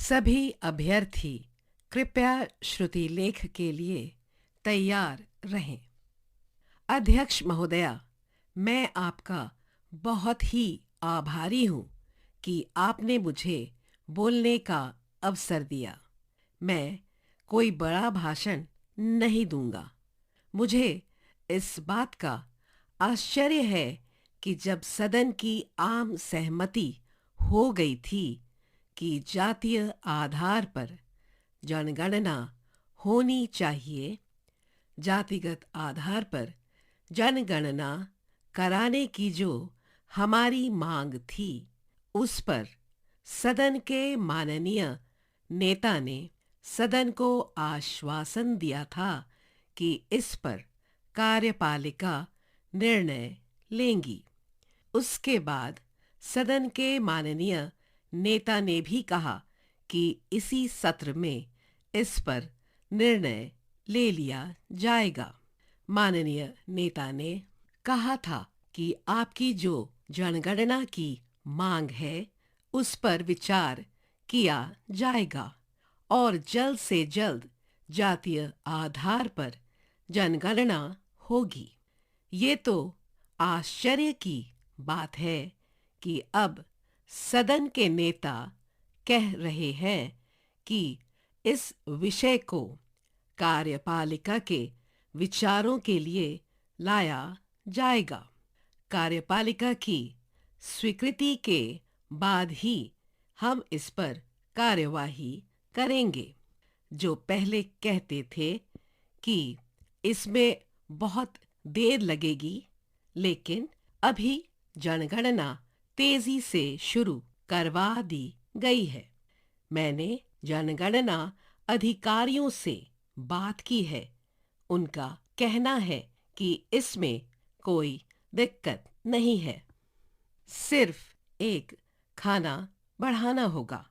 सभी अभ्यर्थी कृपया श्रुति लेख के लिए तैयार रहें। अध्यक्ष महोदया, मैं आपका बहुत ही आभारी हूँ कि आपने मुझे बोलने का अवसर दिया। मैं कोई बड़ा भाषण नहीं दूंगा। मुझे इस बात का आश्चर्य है कि जब सदन की आम सहमति हो गई थी कि जातीय आधार पर जनगणना होनी चाहिए, जातिगत आधार पर जनगणना कराने की जो हमारी मांग थी, उस पर सदन के माननीय नेता ने सदन को आश्वासन दिया था कि इस पर कार्यपालिका निर्णय लेंगी। उसके बाद सदन के माननीय नेता ने भी कहा कि इसी सत्र में इस पर निर्णय ले लिया जाएगा। माननीय नेता ने कहा था कि आपकी जो जनगणना की मांग है, उस पर विचार किया जाएगा और जल्द से जल्द जातीय आधार पर जनगणना होगी। ये तो आश्चर्य की बात है कि अब सदन के नेता कह रहे हैं कि इस विषय को कार्यपालिका के विचारों के लिए लाया जाएगा। कार्यपालिका की स्वीकृति के बाद ही हम इस पर कार्यवाही करेंगे। जो पहले कहते थे कि इसमें बहुत देर लगेगी, लेकिन अभी जनगणना तेजी से शुरू करवा दी गई है। मैंने जनगणना अधिकारियों से बात की है। उनका कहना है कि इसमें कोई दिक्कत नहीं है। सिर्फ एक खाना बढ़ाना होगा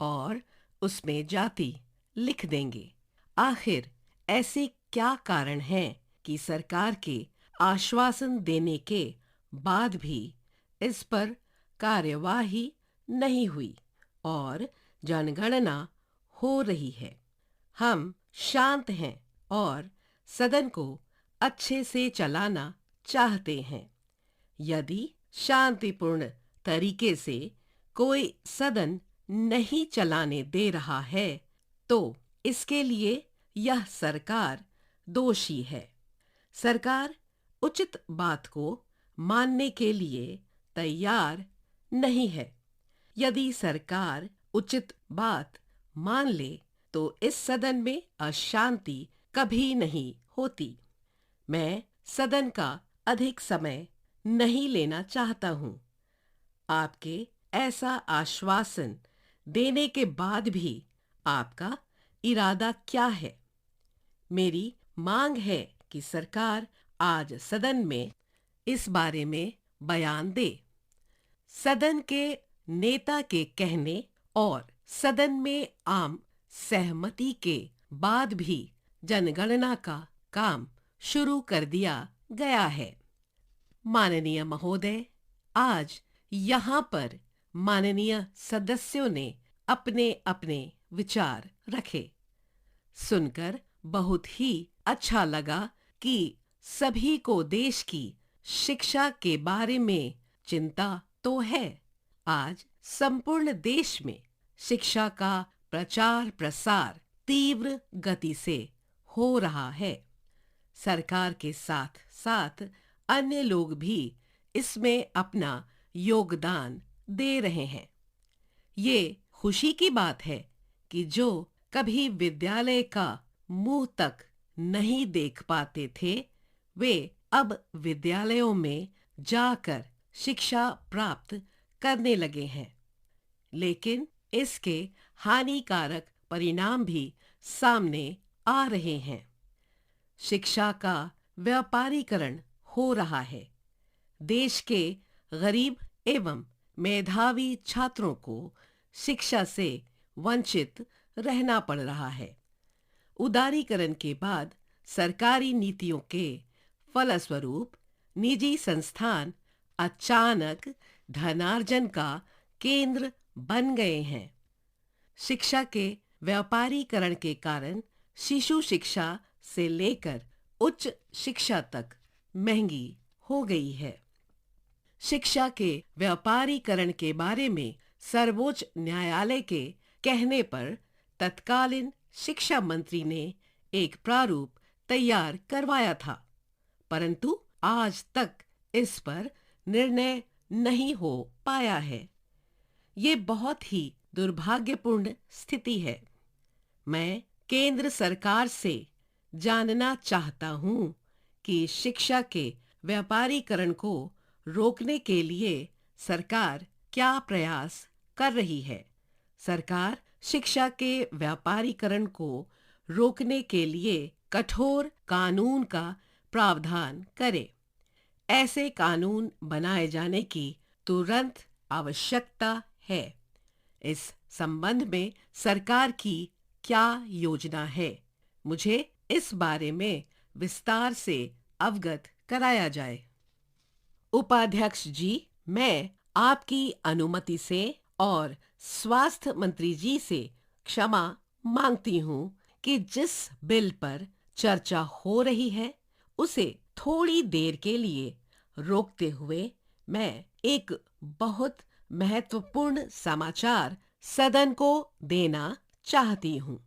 और उसमें जाति लिख देंगे। आखिर ऐसे क्या कारण हैं कि सरकार के आश्वासन देने के बाद भी इस पर कार्यवाही नहीं हुई और जनगणना हो रही है। हम शांत हैं और सदन को अच्छे से चलाना चाहते हैं। यदि शांतिपूर्ण तरीके से कोई सदन नहीं चलाने दे रहा है, तो इसके लिए यह सरकार दोषी है। सरकार उचित बात को मानने के लिए तैयार नहीं है। यदि सरकार उचित बात मान ले तो इस सदन में अशांति कभी नहीं होती। मैं सदन का अधिक समय नहीं लेना चाहता हूँ। आपके ऐसा आश्वासन देने के बाद भी आपका इरादा क्या है? मेरी मांग है कि सरकार आज सदन में इस बारे में बयान दे। सदन के नेता के कहने और सदन में आम सहमति के बाद भी जनगणना का काम शुरू कर दिया गया है। माननीय महोदय, आज यहाँ पर माननीय सदस्यों ने अपने अपने विचार रखे। सुनकर बहुत ही अच्छा लगा कि सभी को देश की शिक्षा के बारे में चिंता तो है। आज संपूर्ण देश में शिक्षा का प्रचार प्रसार तीव्र गति से हो रहा है। सरकार के साथ साथ अन्य लोग भी इसमें अपना योगदान दे रहे हैं। ये खुशी की बात है कि जो कभी विद्यालय का मुंह तक नहीं देख पाते थे, वे अब विद्यालयों में जाकर शिक्षा प्राप्त करने लगे हैं। लेकिन इसके हानिकारक परिणाम भी सामने आ रहे हैं। शिक्षा का व्यापारीकरण हो रहा है। देश के गरीब एवं मेधावी छात्रों को शिक्षा से वंचित रहना पड़ रहा है। उदारीकरण के बाद सरकारी नीतियों के फलस्वरूप निजी संस्थान अचानक धनार्जन का केंद्र बन गए हैं। शिक्षा के व्यापारीकरण के कारण शिशु शिक्षा से लेकर उच्च शिक्षा तक महंगी हो गई है। शिक्षा के व्यापारीकरण के बारे में सर्वोच्च न्यायालय के कहने पर तत्कालीन शिक्षा मंत्री ने एक प्रारूप तैयार करवाया था, परंतु आज तक इस पर निर्णय नहीं हो पाया है। ये बहुत ही दुर्भाग्यपूर्ण स्थिति है। मैं केंद्र सरकार से जानना चाहता हूँ कि शिक्षा के व्यापारीकरण को रोकने के लिए सरकार क्या प्रयास कर रही है। सरकार शिक्षा के व्यापारीकरण को रोकने के लिए कठोर कानून का प्रावधान करे। ऐसे कानून बनाए जाने की तुरंत आवश्यकता है। इस संबंध में सरकार की क्या योजना है, मुझे इस बारे में विस्तार से अवगत कराया जाए। उपाध्यक्ष जी, मैं आपकी अनुमति से और स्वास्थ्य मंत्री जी से क्षमा मांगती हूँ कि जिस बिल पर चर्चा हो रही है उसे थोड़ी देर के लिए रोकते हुए मैं एक बहुत महत्वपूर्ण समाचार सदन को देना चाहती हूँ।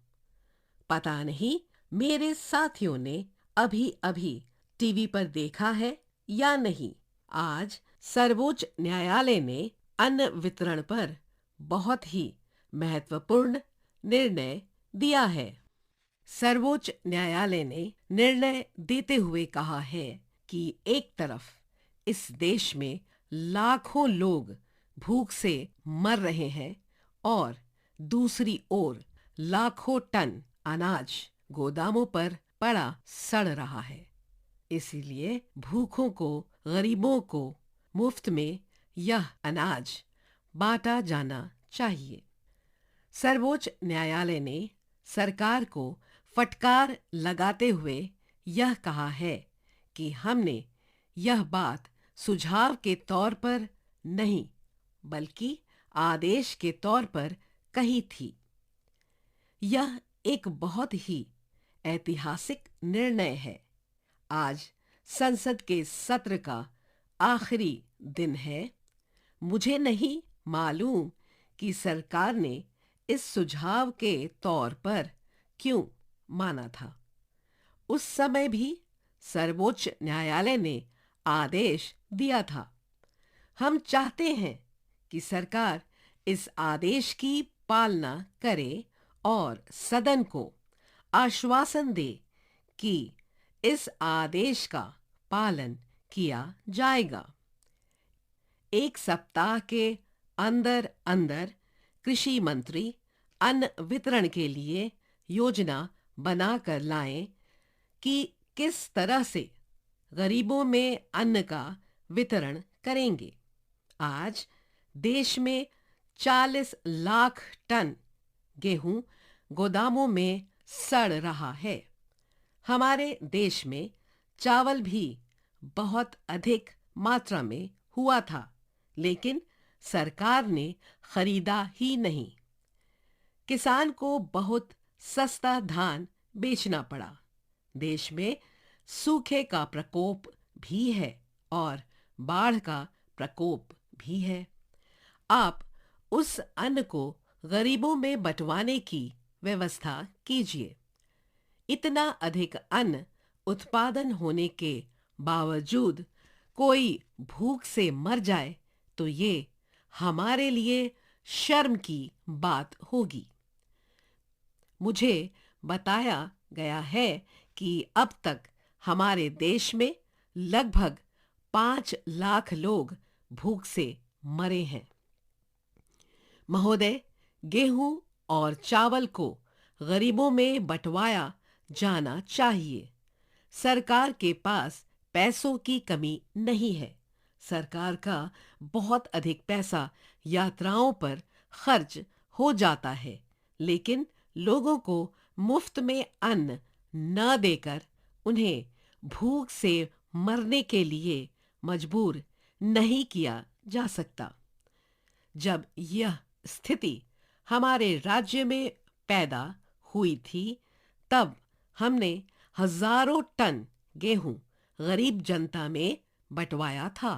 पता नहीं मेरे साथियों ने अभी अभी टीवी पर देखा है या नहीं, आज सर्वोच्च न्यायालय ने अन्न वितरण पर बहुत ही महत्वपूर्ण निर्णय दिया है। सर्वोच्च न्यायालय ने निर्णय देते हुए कहा है कि एक तरफ इस देश में लाखों लोग भूख से मर रहे हैं और दूसरी ओर लाखों टन अनाज गोदामों पर पड़ा सड़ रहा है। इसीलिए भूखों को, गरीबों को मुफ्त में यह अनाज बांटा जाना चाहिए। सर्वोच्च न्यायालय ने सरकार को फटकार लगाते हुए यह कहा है कि हमने यह बात सुझाव के तौर पर नहीं बल्कि आदेश के तौर पर कही थी। यह एक बहुत ही ऐतिहासिक निर्णय है। आज संसद के सत्र का आखिरी दिन है। मुझे नहीं मालूम कि सरकार ने इस सुझाव के तौर पर क्यों माना था। उस समय भी सर्वोच्च न्यायालय ने आदेश दिया था। हम चाहते हैं कि सरकार इस आदेश की पालना करे और सदन को आश्वासन दे कि इस आदेश का पालन किया जाएगा। एक सप्ताह के अंदर अंदर कृषि मंत्री अन्न वितरण के लिए योजना बनाकर लाएं कि किस तरह से गरीबों में अन्न का वितरण करेंगे। आज देश में 40 लाख टन गेहूं गोदामों में सड़ रहा है। हमारे देश में चावल भी बहुत अधिक मात्रा में हुआ था, लेकिन सरकार ने खरीदा ही नहीं। किसान को बहुत सस्ता धान बेचना पड़ा। देश में सूखे का प्रकोप भी है और बाढ़ का प्रकोप भी है। आप उस अन्न को गरीबों में बंटवाने की व्यवस्था कीजिए। इतना अधिक अन्न उत्पादन होने के बावजूद कोई भूख से मर जाए तो ये हमारे लिए शर्म की बात होगी। मुझे बताया गया है कि अब तक हमारे देश में लगभग 5 लाख लोग भूख से मरे हैं। महोदय, गेहूं और चावल को गरीबों में बंटवाया जाना चाहिए। सरकार के पास पैसों की कमी नहीं है। सरकार का बहुत अधिक पैसा यात्राओं पर खर्च हो जाता है, लेकिन लोगों को मुफ्त में अन्न न देकर उन्हें भूख से मरने के लिए मजबूर नहीं किया जा सकता। जब यह स्थिति हमारे राज्य में पैदा हुई थी, तब हमने हजारों टन गेहूं गरीब जनता में बंटवाया था।